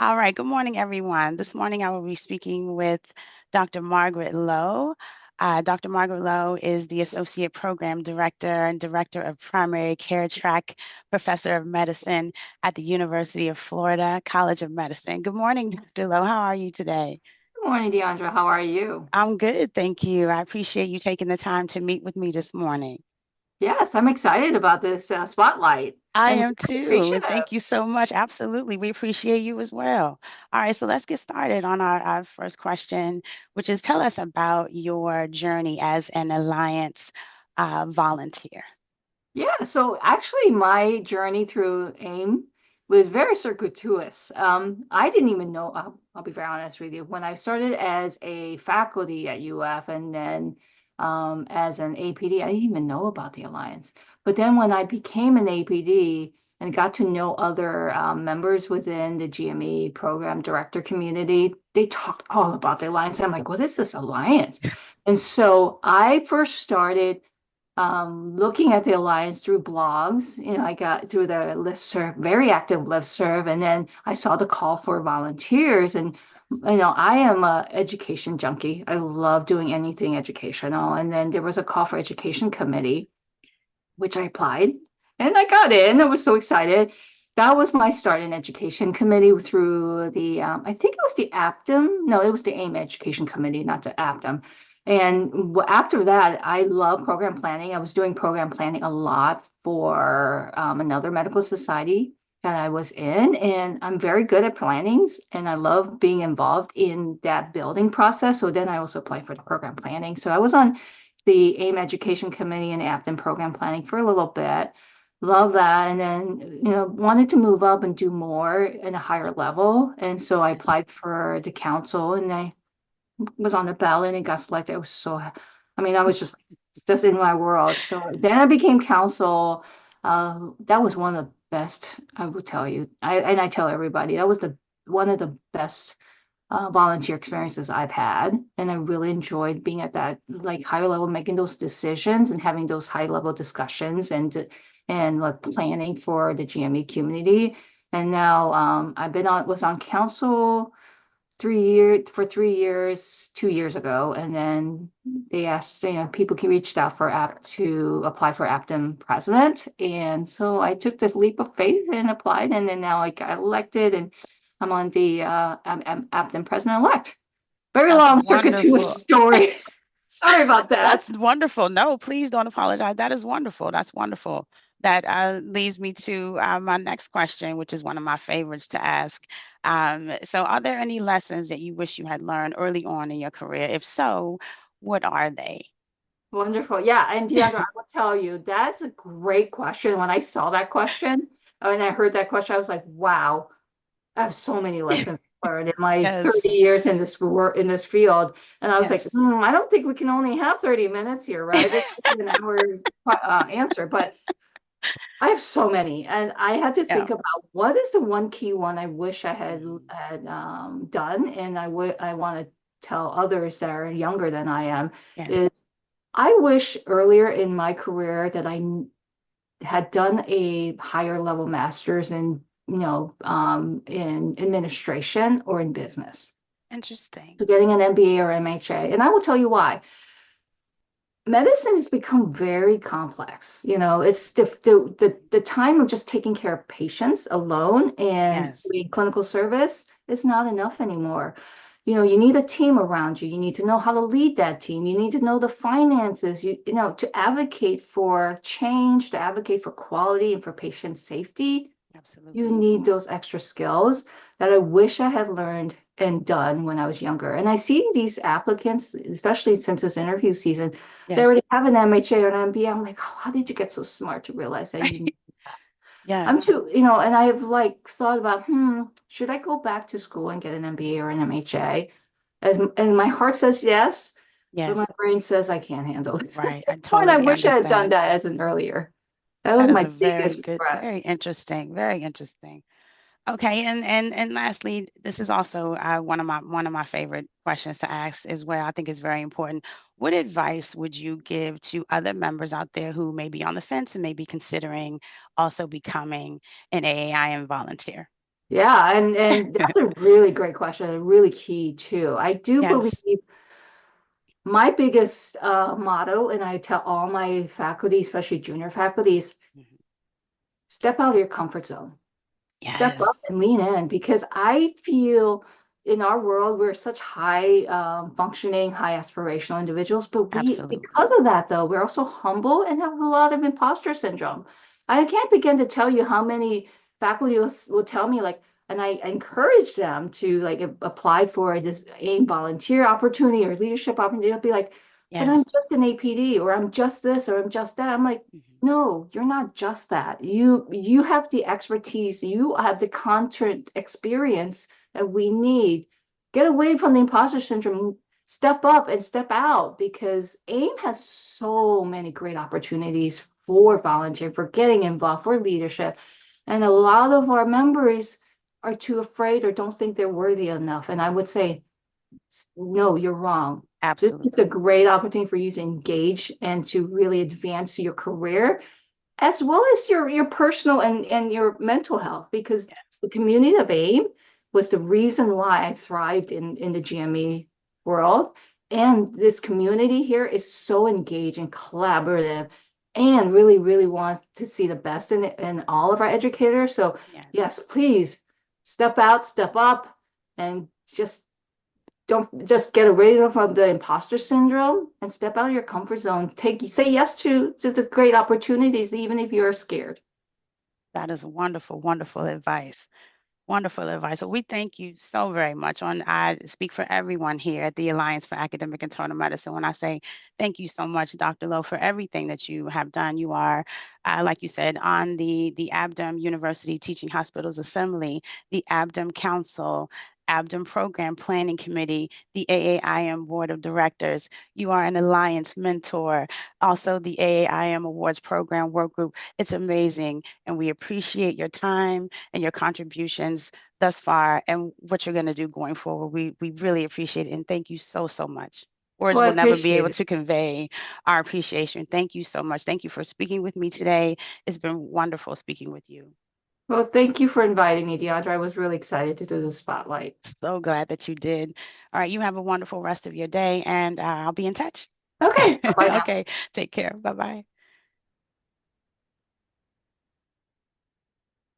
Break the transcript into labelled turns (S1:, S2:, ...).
S1: All right, good morning, everyone. This morning I will be speaking with Dr. Margaret Lo. Dr. Margaret Lo is the Associate Program Director and Director of Primary Care Track Professor of Medicine at the University of Florida College of Medicine. Good morning, Dr. Lo. How are you today?
S2: Good morning, Deandra. How are you?
S1: I'm good, thank you. I appreciate you taking the time to meet with me this morning.
S2: Yes, I'm excited about this spotlight
S1: I
S2: and
S1: am
S2: very
S1: too.
S2: appreciative.
S1: Thank you so much. Absolutely. We appreciate you as well. All right, so let's get started on our first question, which is tell us about your journey as an Alliance volunteer.
S2: Yeah, so actually, my journey through AIM was very circuitous. I didn't even know, I'll be very honest with you, when I started as a faculty at UF and then as an APD, I didn't even know about the Alliance. But then when I became an APD and got to know other members within the GME program director community, they talked all about the Alliance. I'm like, what is this Alliance? And so I first started looking at the Alliance through blogs. I got through the listserv, very active listserv, and then I saw the call for volunteers. And I am a education junkie. I love doing anything educational. And then there was a call for education committee, which I applied, and I got in. I was so excited. That was my start in education committee through the, I think it was the APDIM. No, it was the AIM Education Committee, not the APDIM. And after that, I love program planning. I was doing program planning a lot for another medical society that I was in, and I'm very good at plannings, and I love being involved in that building process. So then I also applied for the program planning. So I was on the AIM Education Committee and APDIM program planning for a little bit. Love that. And then, wanted to move up and do more in a higher level. And so I
S1: Yes.
S2: applied for the council and I was on the ballot and got selected. I mean, I was just in my world. So then I became council. That was one of the best, I would tell you. I tell everybody that was the one of the best volunteer experiences I've had. And I really enjoyed being at that like higher level, making those decisions and having those high level discussions and like planning for the GME community. And now I've been on was on council 3 years, 2 years ago, and then they asked, people can reach out for app to apply for APDIM president, and so I took the leap of faith and applied, and then now I got elected, and I'm on the I'm APDIM president-elect. Very
S1: That's
S2: long, circuitous
S1: wonderful.
S2: story. Sorry about that.
S1: That's wonderful. No, please don't apologize. That is wonderful. That's wonderful. That leads me to my next question, which is one of my favorites to ask. So, are there any lessons that you wish you had learned early on in your career? If so, what are they?
S2: Wonderful. Yeah. And Deandra, I will tell you, that's a great question. When I saw that question, and I heard that question, I was like, wow, I have so many lessons learned in my
S1: Yes,
S2: 30 years in this work in this field. And I was like,
S1: yes.
S2: I don't think we can only have 30 minutes here, right? This is an hour answer, but I have so many. And I had to
S1: Yeah,
S2: think about what is the one key one I wish I had done. And I want to tell others that are younger than I am
S1: yes.
S2: is I wish earlier in my career that had done a higher level master's in administration or in business.
S1: Interesting.
S2: So getting an MBA or MHA. And I will tell you why. Medicine has become very complex. It's the time of just taking care of patients alone and
S1: Yes,
S2: doing clinical service is not enough anymore. You need a team around you. You need to know how to lead that team. You need to know the finances, to advocate for change, to advocate for quality and for patient safety. You
S1: absolutely.
S2: need those extra skills that I wish I had learned and done when I was younger. And I see these applicants, especially since it's interview season, they
S1: Yes,
S2: already have an MHA or an MBA. I'm like, oh, how did you get so smart to realize that you need that? I'm
S1: yes.
S2: too, and I've like thought about, should I go back to school and get an MBA or an MHA? And my heart says yes, but my
S1: Yes,
S2: brain says I can't handle it.
S1: right. I
S2: And I
S1: totally
S2: wish I had done
S1: understand.
S2: that as an earlier. That was
S1: That is
S2: my
S1: a very
S2: biggest
S1: good,
S2: regret.
S1: very interesting, very interesting. Okay, and lastly, this is also one of my favorite questions to ask is where I think is very important. What advice would you give to other members out there who may be on the fence and may be considering also becoming an AAIM volunteer?
S2: Yeah, and that's a really great question and really key too. I do believe
S1: Yes.
S2: my biggest motto, and I tell all my faculty, especially junior faculty, is
S1: Mhm.
S2: step out of your comfort zone. Step up
S1: Yes,
S2: and lean in because I feel in our world we're such high functioning, high aspirational individuals, but we because
S1: absolutely.
S2: of that though, we're also humble and have a lot of imposter syndrome. I can't begin to tell you how many faculty will tell me like, and I encourage them to like apply for this AIM volunteer opportunity or leadership opportunity. They'll be like, but I'm
S1: Yes.
S2: just an APD or I'm just this or I'm just that. I'm like,
S1: Mhm.
S2: no, you're not just that. You have the expertise, you have the content experience that we need. Get away from the imposter syndrome, step up and step out because AIM has so many great opportunities for volunteer, for getting involved, for leadership. And a lot of our members are too afraid or don't think they're worthy enough. And I would say, no, you're wrong. This is a
S1: Absolutely.
S2: great opportunity for you to engage and to really advance your career as well as your personal and your mental health, because
S1: Yes.
S2: the community of AIM was the reason why I thrived in the GME world. And this community here is so engaged and collaborative and really, really wants to see the best in all of our educators. So
S1: Yes.
S2: yes, please step out, step up, and don't just get away from the imposter syndrome and step out of your comfort zone. Say yes to the great opportunities, even if you're scared.
S1: That is wonderful, wonderful advice. Wonderful advice. So we thank you so very much. I speak for everyone here at the Alliance for Academic Internal Medicine when I say thank you so much, Dr. Lowe, for everything that you have done. You are, like you said, on the ABDIM University Teaching Hospitals Assembly, the ABDIM Council, ABDIM Program Planning Committee, the AAIM Board of Directors. You are an Alliance mentor, also the AAIM Awards Program Work Group. It's amazing, and we appreciate your time and your contributions thus far and what you're going to do going forward. We really appreciate it and thank you so, so much. Words
S2: Well, I
S1: will never be
S2: appreciate
S1: able
S2: it.
S1: to convey our appreciation. Thank you so much. Thank you for speaking with me today. It's been wonderful speaking with you.
S2: Well, thank you for inviting me, Deandra. I was really excited to do the spotlight.
S1: So glad that you did. All right, you have a wonderful rest of your day and I'll be in touch.
S2: Okay, bye now.
S1: Okay, take care. Bye bye.